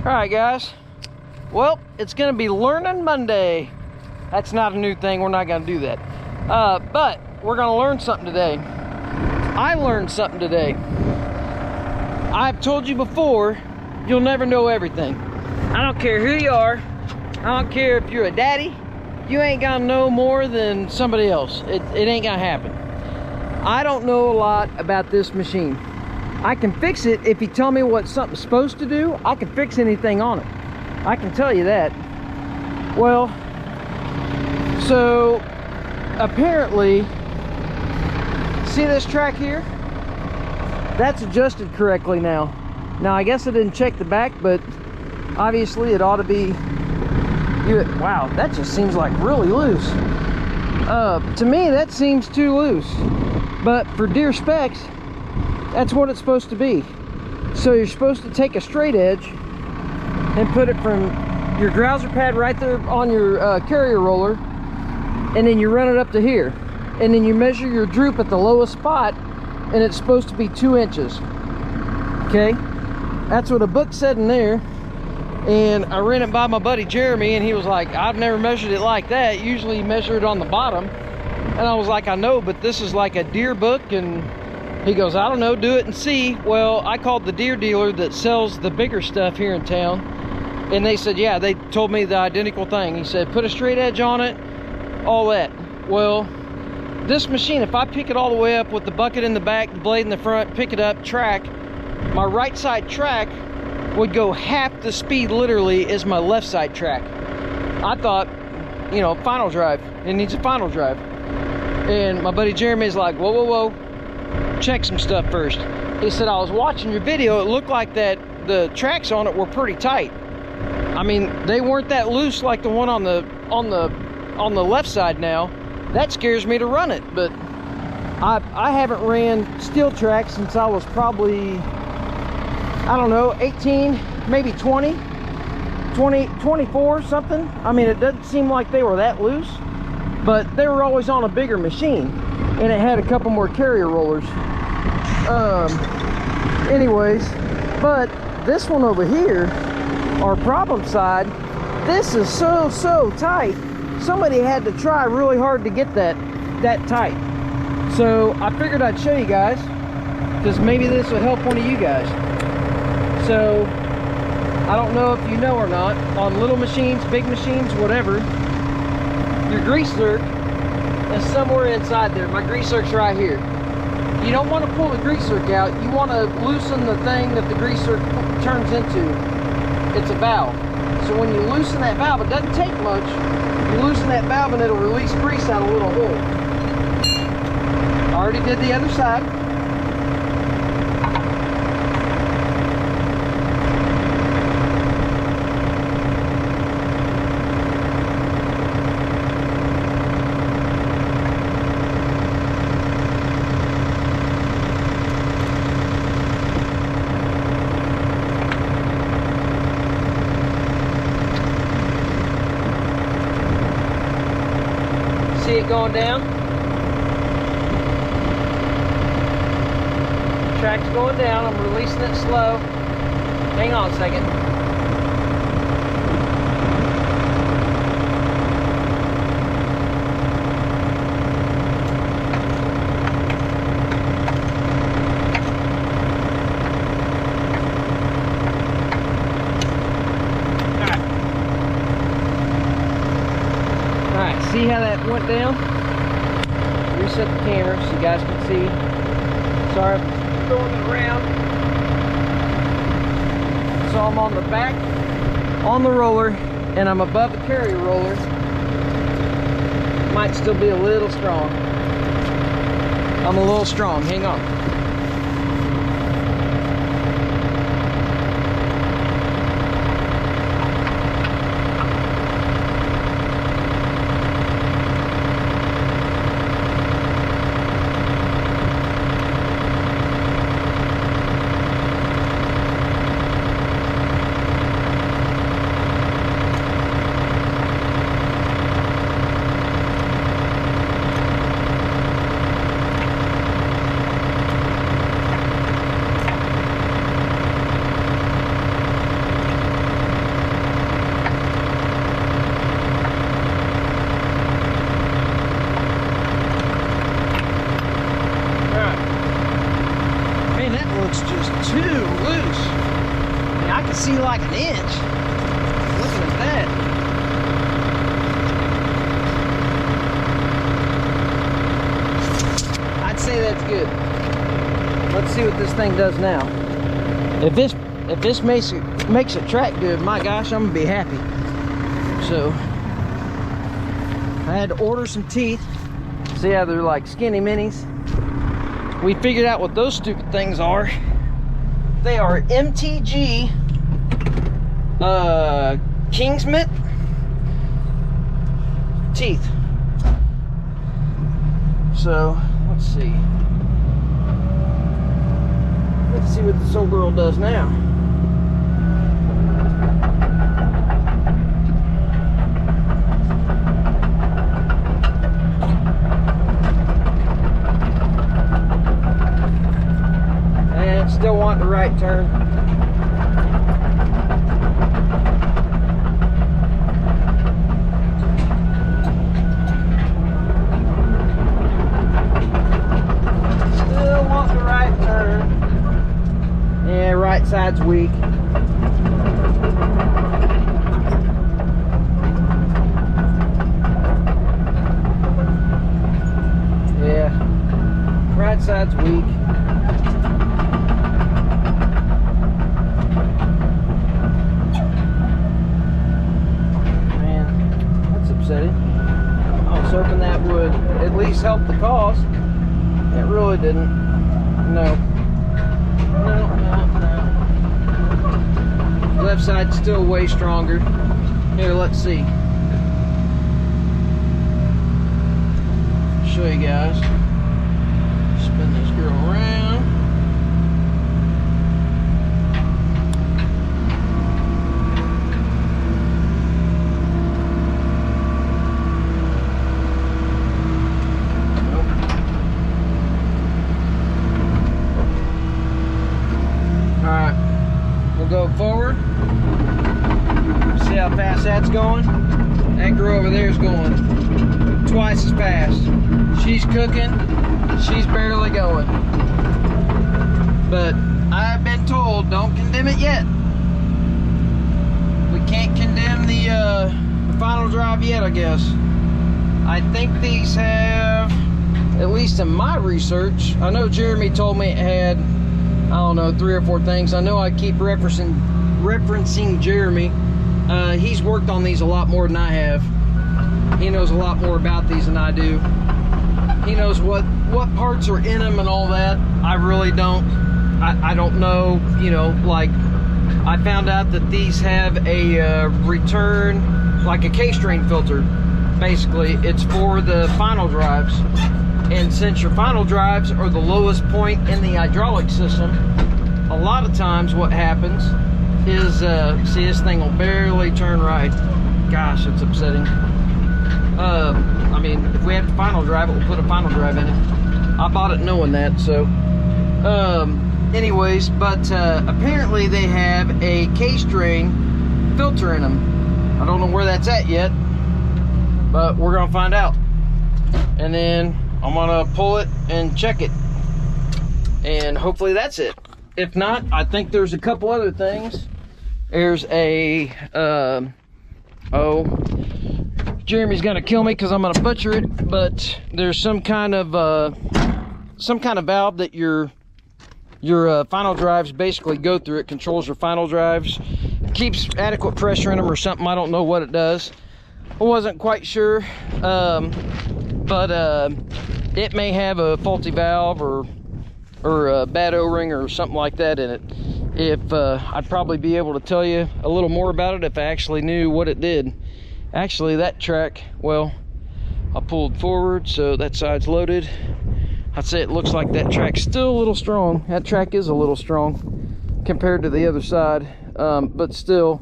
Alright guys, well, it's gonna be Learning Monday. That's not a new thing, we're not gonna do that. But we're gonna learn something today. I learned something today. I've told you before, you'll never know everything. I don't care who you are, I don't care if you're a daddy, you ain't gonna know more than somebody else. It ain't gonna happen. I don't know a lot about this machine. I can fix it if you tell me what something's supposed to do. I can fix anything on it. I can tell you that. Well, so apparently, see this track here? That's adjusted correctly now. Now I guess I didn't check the back, but obviously it ought to be. Wow, that just seems like really loose. To me, that seems too loose. But for Deere specs, that's what it's supposed to be. So you're supposed to take a straight edge and put it from your grouser pad right there on your carrier roller, and then you run it up to here, and then you measure your droop at the lowest spot, and it's supposed to be 2 inches. Okay, that's what a book said in there. And I ran it by my buddy Jeremy, and he was like, I've never measured it like that. Usually you measure it on the bottom. And I was like, I know, but this is like a Deere book. And he goes, I don't know, do it and see. Well, I called the Deere dealer that sells the bigger stuff here in town, and they said, yeah, they told me the identical thing. He said, put a straight edge on it, all that. Well, this machine, if I pick it all the way up with the bucket in the back, the blade in the front, pick it up, track, my right side track would go half the speed literally as my left side track. I thought, you know, final drive, it needs a final drive. And my buddy Jeremy's like, whoa, whoa, whoa, check some stuff first. He said, I was watching your video, it looked like that the tracks on it were pretty tight. I mean, they weren't that loose like the one on the left side now. That scares me to run it, but I haven't ran steel tracks since I was probably, I don't know, 18, maybe 20, 24, something. I mean, it doesn't seem like they were that loose, but they were always on a bigger machine, and it had a couple more carrier rollers. Anyways, but this one over here, our problem side, this is so tight. Somebody had to try really hard to get that tight. So I figured I'd show you guys, because maybe this would help one of you guys. So I don't know if you know or not, on little machines, big machines, whatever, your grease zerk is somewhere inside there. My grease zerk's right here. You don't want to pull the grease zerk out. You want to loosen the thing that the grease zerk turns into. It's a valve. So when you loosen that valve, it doesn't take much. You loosen that valve and it'll release grease out a little hole. I already did the other side. See it going down? Track's going down. I'm releasing it slow. Hang on a second. Alright, see how that went down? Reset the camera so you guys can see. Sorry for throwing it around. So I'm on the back, on the roller, and I'm above the carrier roller. Might still be a little strong. I'm a little strong, hang on. see like an inch. Looking at that. I'd say that's good. Let's see what this thing does now. If this makes it track good, my gosh, I'm gonna be happy. So I had to order some teeth. See how they're like skinny minis? We figured out what those stupid things are. They are MTG Kingsmit teeth. So let's see. Let's see what this old girl does now. And still want the right turn. Still want the right turn. Yeah, right side's weak. Yeah, right side's weak. Man, that's upsetting. I was hoping that would at least help the cause. It really didn't. No. Left side's still way stronger. Here, let's see. Show you guys. Spin this girl around. Go forward. See how fast that's going? That girl over there is going twice as fast. She's cooking. She's barely going. But I've been told, don't condemn it yet. We can't condemn the final drive yet, I guess. I think these have, at least in my research, I know Jeremy told me it had, I don't know, 3 or 4 things. I know I keep referencing Jeremy. He's worked on these a lot more than I have. He knows a lot more about these than I do. He knows what parts are in them and all that. I really don't. I don't know, you know, like I found out that these have a return, like a K-string filter. Basically, it's for the final drives. And since your final drives are the lowest point in the hydraulic system, a lot of times what happens is, see, this thing will barely turn right. Gosh, it's upsetting. I mean, if we have to final drive it, we'll put a final drive in it. I bought it knowing that, so. Anyways, but apparently they have a K-string filter in them. I don't know where that's at yet, but we're gonna find out. And then I'm gonna pull it and check it, and hopefully that's it. If not, I think there's a couple other things. There's a Jeremy's gonna kill me because I'm gonna butcher it, but there's some kind of valve that your final drives basically go through. It controls your final drives, keeps adequate pressure in them or something. I don't know what it does. I wasn't quite sure, but it may have a faulty valve or a bad O-ring or something like that in it. If I'd probably be able to tell you a little more about it if I actually knew what it did. Actually, that track, well, I pulled forward, so that side's loaded. I'd say it looks like that track's still a little strong. That track is a little strong compared to the other side, but still,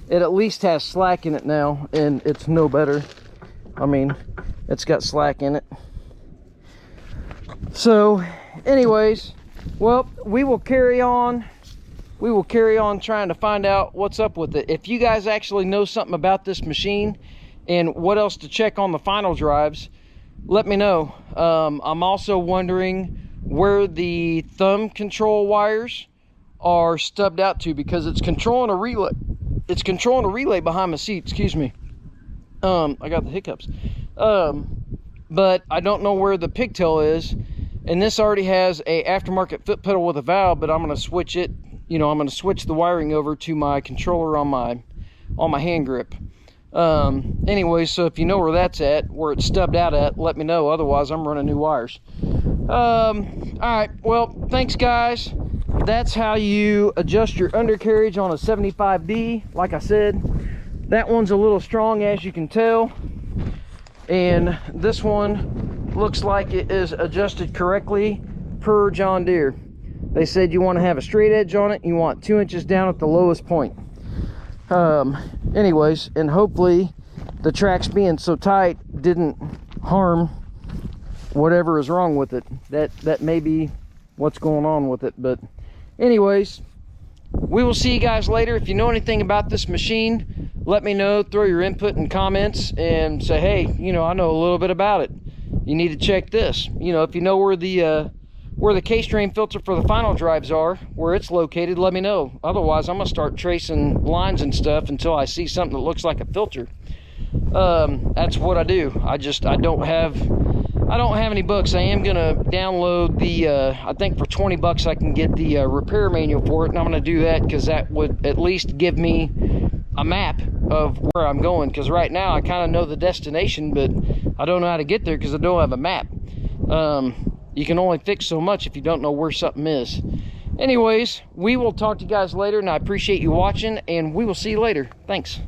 it at least has slack in it now, and it's no better. I mean, it's got slack in it. So anyways, well, we will carry on trying to find out what's up with it. If you guys actually know something about this machine and what else to check on the final drives, let me know. I'm also wondering where the thumb control wires are stubbed out to, because it's controlling a relay. It's controlling a relay behind my seat, excuse me. I got the hiccups. But I don't know where the pigtail is, and this already has a aftermarket foot pedal with a valve, but I'm going to switch it, you know, I'm going to switch the wiring over to my controller on my hand grip. Anyway, so if you know where that's at, where it's stubbed out at, let me know. Otherwise, I'm running new wires. All right, well, thanks guys. That's how you adjust your undercarriage on a 75D. Like I said, that one's a little strong, as you can tell, and this one looks like it is adjusted correctly per John Deere. They said you want to have a straight edge on it, you want 2 inches down at the lowest point. Anyways, and hopefully the tracks being so tight didn't harm whatever is wrong with it. That may be what's going on with it. But anyways, we will see you guys later. If you know anything about this machine, let me know. Throw your input and comments and say, hey, you know, I know a little bit about it, you need to check this. You know, if you know where the K-strain filter for the final drives are, where it's located, let me know. Otherwise, I'm gonna start tracing lines and stuff until I see something that looks like a filter. That's what I do. I don't have any books. I am gonna download the I think for 20 bucks I can get the repair manual for it, and I'm gonna do that because that would at least give me a map of where I'm going, because right now I kind of know the destination, but I don't know how to get there because I don't have a map. You can only fix so much if you don't know where something is. Anyways, we will talk to you guys later, and I appreciate you watching, and we will see you later. Thanks.